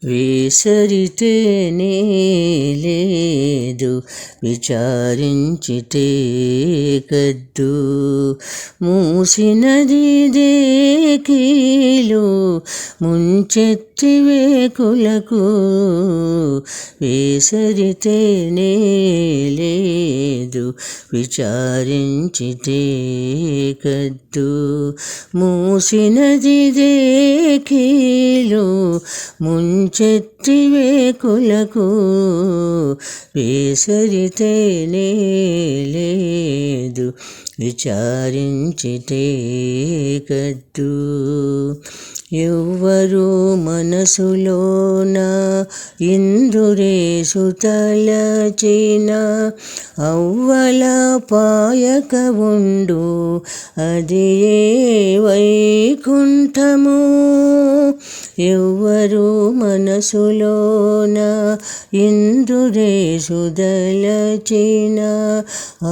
వేసరితేనే లేదు విచారించితే కద్దు మూసినది దేకీలు ముంచెత్తి వేకులకు వేసరితేనే లేదు విచారించితే కద్దు మూసినది దేకీలు ముంచెత్తి వేకులకు వేసరితేనే లేదు విచారించితే కద్దు ఎవ్వరు మనసులోన ఇంద్రురేసు తలచిన అవ్వల పాయక ఉండు అది ఏ వైకుంఠము ఎవ్వరు మనసులోన ఇంద్రురేసు దలచిన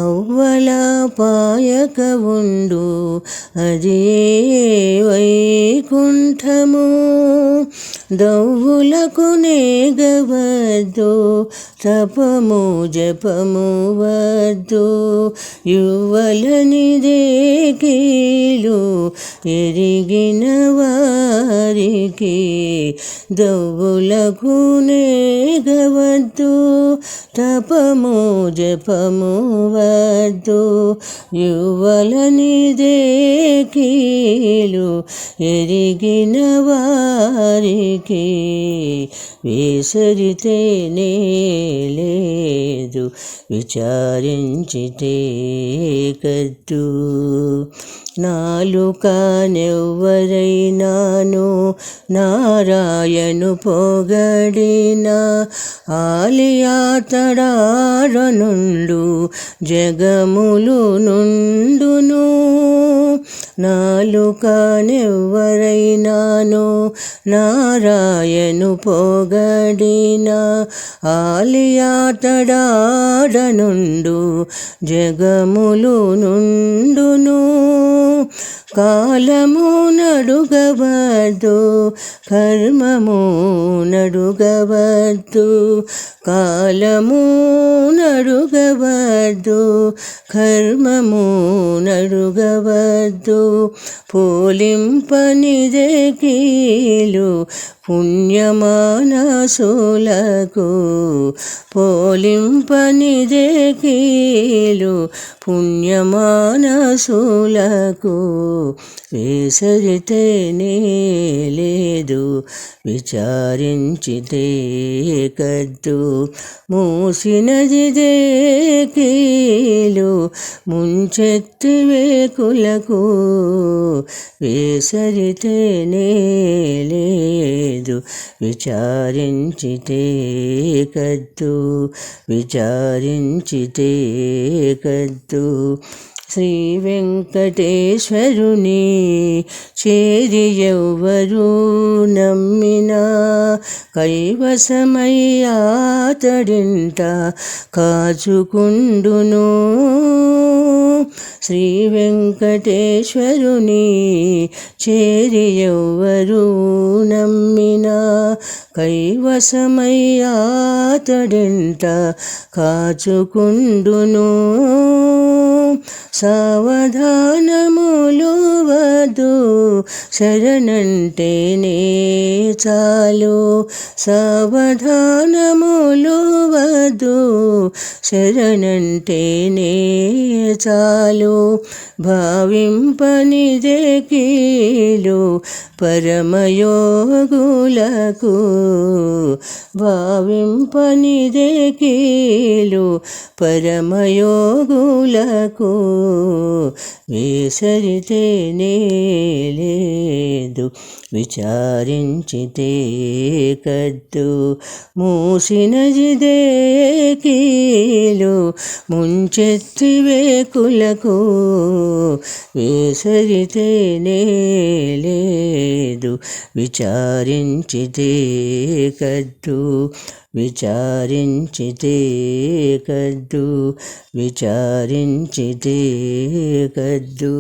అవ్వల పాయక ఉండు అది ఏ వైకుంఠము దౌవులకు నేగవద్దు తపము జపము వద్దు యువలని దేకీలు ఎరిగిన వారికి దౌవులకు నేగవద్దు తపము జపము వద్దు యువలని దేకీలు ఎరిగిన వారికి వేసరితేనే లేదు విచారించితే కద్దు నాలుకనెవ్వరైనాను నారాయణు పొగడిన ఆలియాతడారనుండు జగములు నుండును నాలుకనెవ్వరైనాను నారాయణు పొగడిన ఆలియాతడారనుండు జగములు నుండును కాలము నడుగవద్దు కర్మము నడుగవద్దు కాలము నడుగవద్దు కర్మము నడుగవద్దు పోలింపనిదే కీలు పుణ్యమానసులకు పోలింపనిదే కీలు పుణ్యమానసులకు వేసరితేనే లేదు విచారించితే కద్దు మూసినది దేకీలు ముంచెత్తి వేకులకు వేసరితేనే లేదు విచారించితే కద్దు విచారించితే కద్దు శ్రీ వెంకటేశ్వరుని చేరి ఎవ్వరు నమ్మినా కైవసమయ్యాతడింట కాచుకుండును శ్రీ వెంకటేశ్వరుని చేరి ఎవ్వరు నమ్మినా కైవసమయ్యాతడింట కాచుకుండును సావధానములు వద్దు శరణంటేనే చాలు సావధానములు వద్దు శరణంటేనే చాలు భావింపనిదే కీలు పరమయోగులకు భావింపనిదే కీలు పరమయోగులకు వేసరితేనే లేదు విచారించితే కద్దు మూసినది దేకీలు ముంచెత్తి వేకులకు వేసరితేనే లేదు విచారించితే కద్దు విచారించితే కద్దు విచారించితే కద్దు.